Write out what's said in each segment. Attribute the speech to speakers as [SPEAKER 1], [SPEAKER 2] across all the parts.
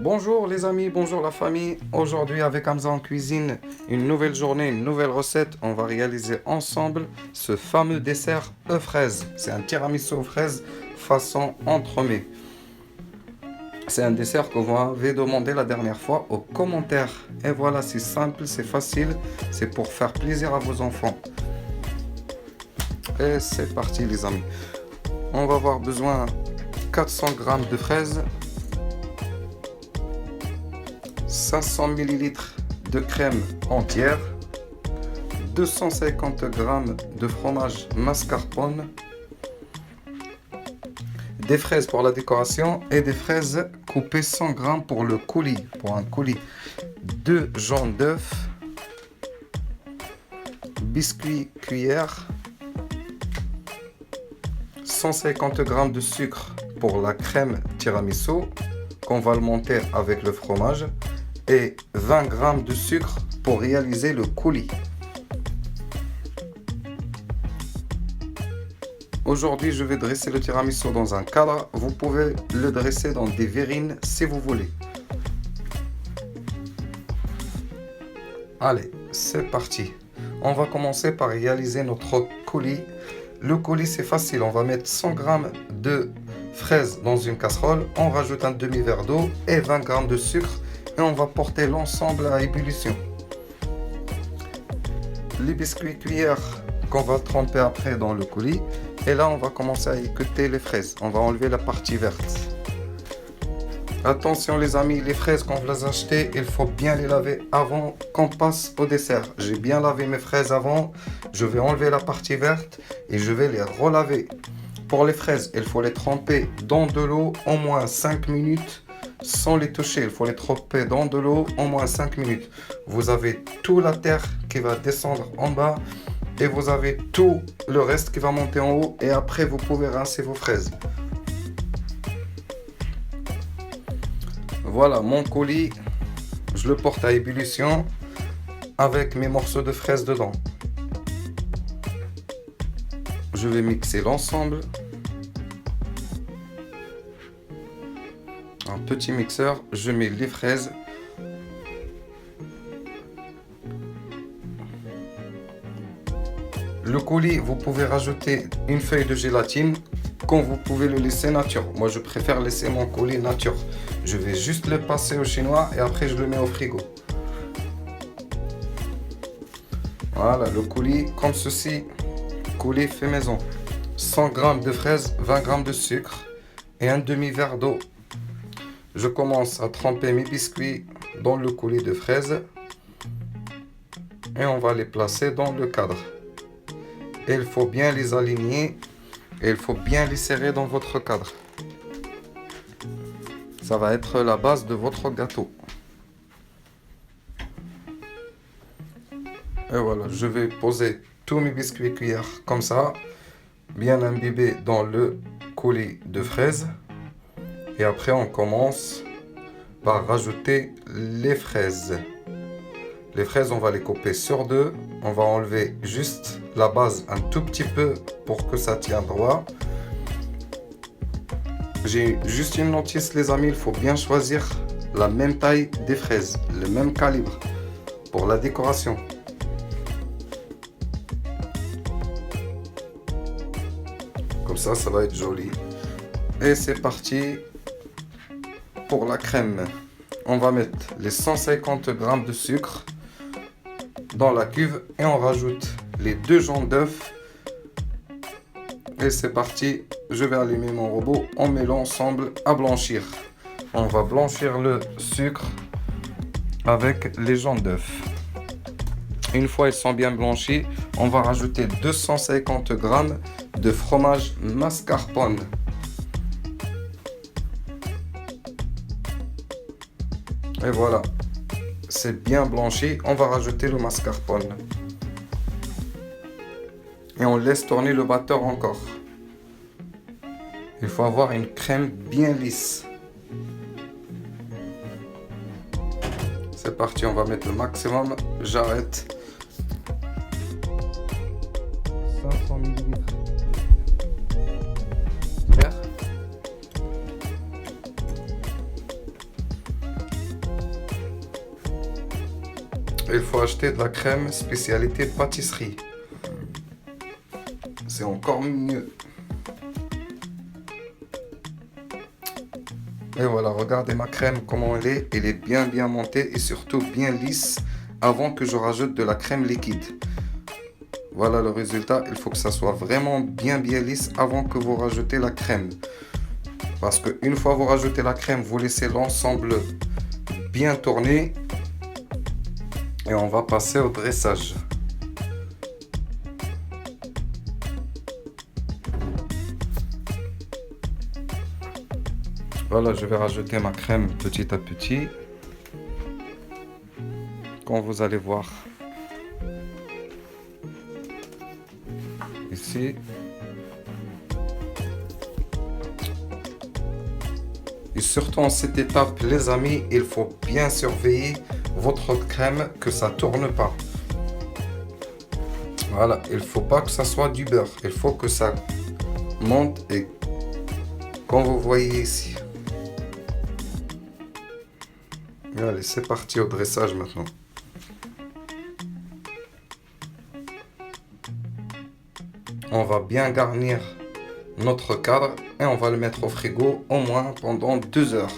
[SPEAKER 1] Bonjour les amis, bonjour la famille. Aujourd'hui avec Hamza en cuisine, une nouvelle journée, une nouvelle recette. On va réaliser ensemble ce fameux dessert œufs fraises. C'est un tiramisu aux fraises façon entremets. C'est un dessert que vous m'avez demandé la dernière fois aux commentaires. Et voilà, c'est simple, c'est facile, c'est pour faire plaisir à vos enfants. Et c'est parti les amis. On va avoir besoin 400 g de fraises, 500 ml de crème entière, 250 g de fromage mascarpone, des fraises pour la décoration et des fraises coupées 100 g pour le coulis, pour un coulis, 2 jaunes d'œufs, biscuits cuillère, 150 g de sucre pour la crème tiramisu qu'on va le monter avec le fromage et 20 g de sucre pour réaliser le coulis. Aujourd'hui, je vais dresser le tiramisu dans un cadre. Vous pouvez le dresser dans des verrines si vous voulez. Allez, c'est parti. On va commencer par réaliser notre coulis. Le coulis, c'est facile. On va mettre 100 g de fraises dans une casserole. On rajoute un demi-verre d'eau et 20 g de sucre. Et on va porter l'ensemble à ébullition. Les biscuits cuillères qu'on va tremper après dans le coulis. Et là, on va commencer à équeuter les fraises. On va enlever la partie verte. Attention les amis, les fraises quand vous les achetez, il faut bien les laver avant qu'on passe au dessert. J'ai bien lavé mes fraises avant. Je vais enlever la partie verte et je vais les relaver. Pour les fraises, il faut les tremper dans de l'eau au moins 5 minutes sans les toucher. Il faut les tremper dans de l'eau au moins 5 minutes. Vous avez toute la terre qui va descendre en bas. Et vous avez tout le reste qui va monter en haut. Et après, vous pouvez rincer vos fraises. Voilà, mon coulis, je le porte à ébullition avec mes morceaux de fraises dedans. Je vais mixer l'ensemble. Un petit mixeur, je mets les fraises. Le coulis, vous pouvez rajouter une feuille de gélatine quand vous pouvez le laisser nature. Moi, je préfère laisser mon coulis nature. Je vais juste le passer au chinois et après, je le mets au frigo. Voilà, le coulis comme ceci. Coulis fait maison. 100 g de fraises, 20 g de sucre et un demi-verre d'eau. Je commence à tremper mes biscuits dans le coulis de fraises et on va les placer dans le cadre. Et il faut bien les aligner et il faut bien les serrer dans votre cadre. Ça va être la base de votre gâteau. Et voilà, je vais poser tous mes biscuits cuillères comme ça, bien imbibés dans le coulis de fraises. Et après, on commence par rajouter les fraises. Les fraises, on va les couper sur deux. On va enlever juste la base un tout petit peu pour que ça tienne droit. J'ai juste une notice les amis, il faut bien choisir la même taille des fraises, le même calibre pour la décoration. Comme ça va être joli. Et c'est parti pour la crème. On va mettre les 150 g de sucre dans la cuve et on rajoute les 2 jaunes d'œufs. Et c'est parti, je vais allumer mon robot, on met l'ensemble à blanchir. On va blanchir le sucre avec les jaunes d'œufs. Une fois ils sont bien blanchis, on va rajouter 250 g de fromage mascarpone. Et voilà, c'est bien blanchi, on va rajouter le mascarpone. Et on laisse tourner le batteur encore. Il faut avoir une crème bien lisse. C'est parti, on va mettre le maximum. J'arrête. 500 ml. Il faut acheter de la crème spécialité pâtisserie. C'est encore mieux. Et voilà, regardez ma crème comment elle est. Elle est bien montée et surtout bien lisse avant que je rajoute de la crème liquide. Voilà le résultat. Il faut que ça soit vraiment bien lisse avant que vous rajoutez la crème. Parce qu'une fois vous rajoutez la crème, vous laissez l'ensemble bien tourner. Et on va passer au dressage. Voilà, je vais rajouter ma crème petit à petit. Comme vous allez voir ici. Et surtout en cette étape, les amis, il faut bien surveiller votre crème que ça tourne pas. Voilà, il faut pas que ça soit du beurre. Il faut que ça monte et comme vous voyez ici. Allez, c'est parti au dressage maintenant. On va bien garnir notre cadre et on va le mettre au frigo au moins pendant 2 heures.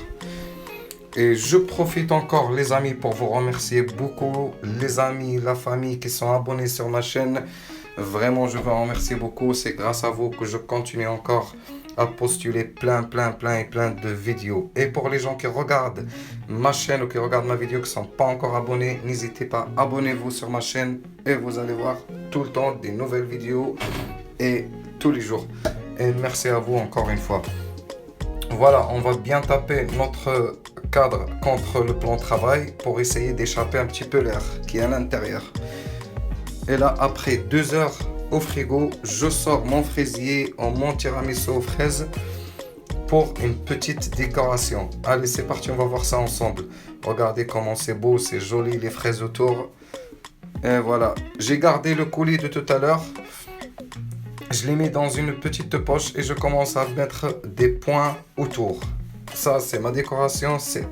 [SPEAKER 1] Et je profite encore les amis pour vous remercier beaucoup, les amis, la famille qui sont abonnés sur ma chaîne. Vraiment, je vous remercie beaucoup. C'est grâce à vous que je continue encore à postuler plein de vidéos. Et pour les gens qui regardent ma chaîne ou qui regardent ma vidéo qui ne sont pas encore abonnés, n'hésitez pas, abonnez-vous sur ma chaîne et vous allez voir tout le temps des nouvelles vidéos et tous les jours. Et merci à vous encore une fois. Voilà, on va bien taper notre cadre contre le plan de travail pour essayer d'échapper un petit peu l'air qui est à l'intérieur. Et là, après 2 heures au frigo, je sors mon fraisier en mon tiramisu aux fraises pour une petite décoration. Allez, c'est parti, on va voir ça ensemble. Regardez comment c'est beau, c'est joli, les fraises autour. Et voilà, j'ai gardé le coulis de tout à l'heure. Je les mets dans une petite poche et je commence à mettre des points autour. Ça, c'est ma décoration, c'est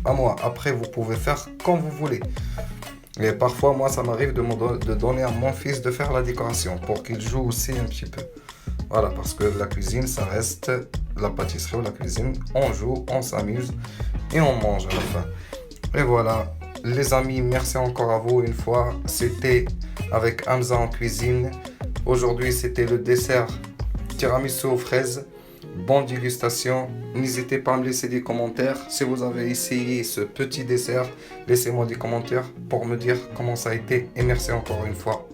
[SPEAKER 1] à moi. Après, vous pouvez faire comme vous voulez. Et parfois, moi, ça m'arrive de donner à mon fils de faire la décoration pour qu'il joue aussi un petit peu. Voilà, parce que la cuisine, ça reste la pâtisserie ou la cuisine. On joue, on s'amuse et on mange à la fin. Et voilà, les amis, merci encore à vous une fois. C'était avec Hamza en cuisine. Aujourd'hui, c'était le dessert tiramisu aux fraises. Bonne dégustation. N'hésitez pas à me laisser des commentaires. Si vous avez essayé ce petit dessert, laissez-moi des commentaires pour me dire comment ça a été. Et merci encore une fois.